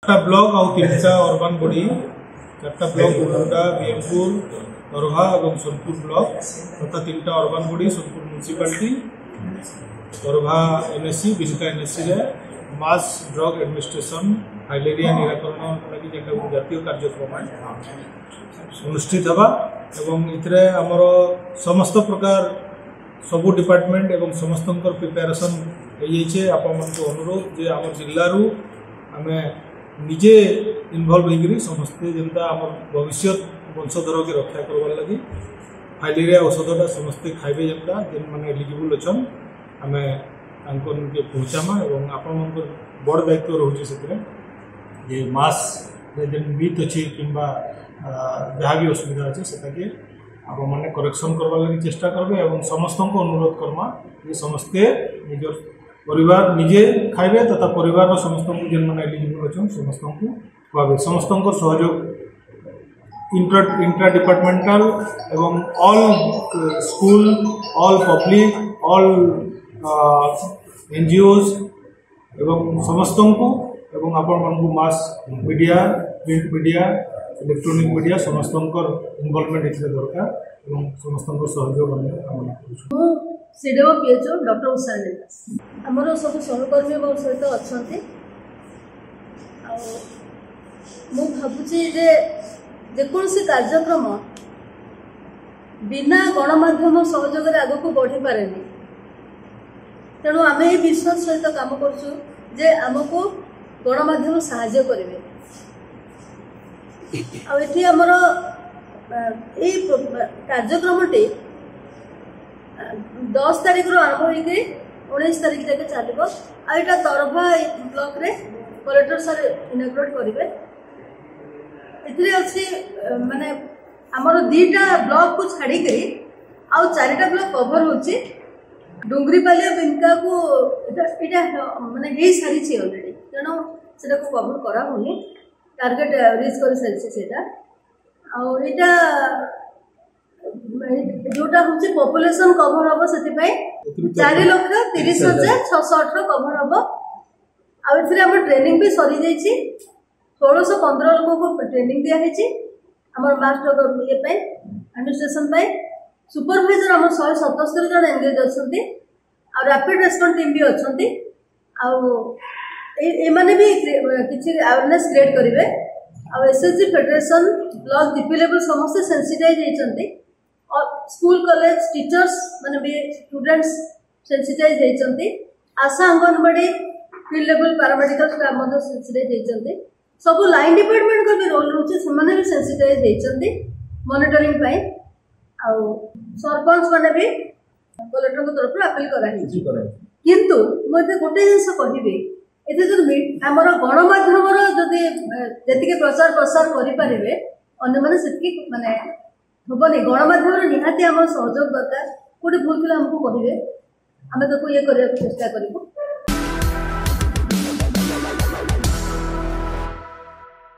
Block आउ 3टा urban body 4टा ब्लॉक उडुडा बीएमपुर दरभा और सोनपुर ब्लॉक तथा 3टा urban body Sonepur municipality Tarbha NSC Binka NSC रे मास ड्रग एडमिनिस्ट्रेशन फाइलेरिया निराकरण लगी जेटा जातीय कार्यक्रम अनुष्ठित हवा एवं इतरे हमर समस्त प्रकार सबू डिपार्टमेंट एवं समस्त प्रिपेरेसन आपण अनुरोध जे आम जिलू आम निजे इनवल्व होकर समस्ते जेनता आम भविष्य वंशधर के रक्षा करवार लगी फाइलेरिया औषधटा समस्ते खाइबे जेनता जेन मैंने एलिजिबल अच्छन आम के पहुँचामा और आपण बड़ दायित्व रोचे से मास जेन मिथ अच्छी कि जहाँ भी असुविधा अच्छे से आप मैंने करेक्शन करवार लगी चेष्टा करेंगे और समस्त को अनुरोध करमा ये समस्ते निजर परिवार निजे खाइबे तथा परिवार समस्त को जेन मैंने एलिजिबल अच्छन समस्त को खुआबे समस्त सहयोग इंट्रा डिपार्टमेंटल एवं all school all public all NGOs एवं समस्त को एवं आपण mass media print media electronic media समस्त इनवॉल्वमेंट इतने दरकार एवं समस्त सहयोग कामना करूँ। सीडीओ पीएचओ डॉक्टर उषा दास आमर सब सहकर्मी मो सहित अच्छा भावुची जेकोसी कार्यक्रम बिना गणमाध्यम सहयोग आग को बढ़ी पारे तेणु आम ये विश्वास सहित काम करछु जे आमको गणमाध्यम साहाय्य करेंगे आठी आमर कार्यक्रम 10 तारीख आरंभ होकर 19 तारीख तक चलो आईटा तरभा ब्लॉक रे कलेक्टर सर इनाग्रेट करेंगे अच्छी माने आमर 2टा ब्लॉक को छाड़ी आउ 4टा ब्लॉक कवर होची डुंगरीपालिया बिनका को माने हे सारी ऑलरेडी तेणु से कवर करा होनी टार्गेट रीच कर सारी से जोटा हूँ पॉपुलेशन कवर हम से 4,30,618 कवर हम आम ट्रेनिंग भी सरी जाइए 1615 लोक को ट्रेनिंग दिखाई आम मास्टर ये एडमिनिस्ट्रेशन सुपरवाइजर आम 177 जन एंगेज अच्छा रैपिड रेस्पॉन्स टीम भी अच्छा एमाने भी किसी अवेयरनेस क्रिएट करेंगे SHG federation block GP level समस्त सेंसिटाइज होती और स्कूल कॉलेज टीचर्स माने भी स्टूडेंट्स सेंसिटाइज होती ASHA anganwadi field level paramedical staff sensitize होती सब लाइन डिपार्टमेंट का भी रोल रोचे से भी सेंसिटाइज होती मॉनिटरिंग सरपंच मैंने भी कलेक्टर तरफ अपील किंतु मुझे गोटे जिन कहि आमर गणमाध्यम जी प्रचार प्रसार करेंगे अन्य से माने हेनी गणमाध्यम निहाती आम सहयोग दरकार गोटे भूल आमको कहे आम ये करने चेष्टा करूँ।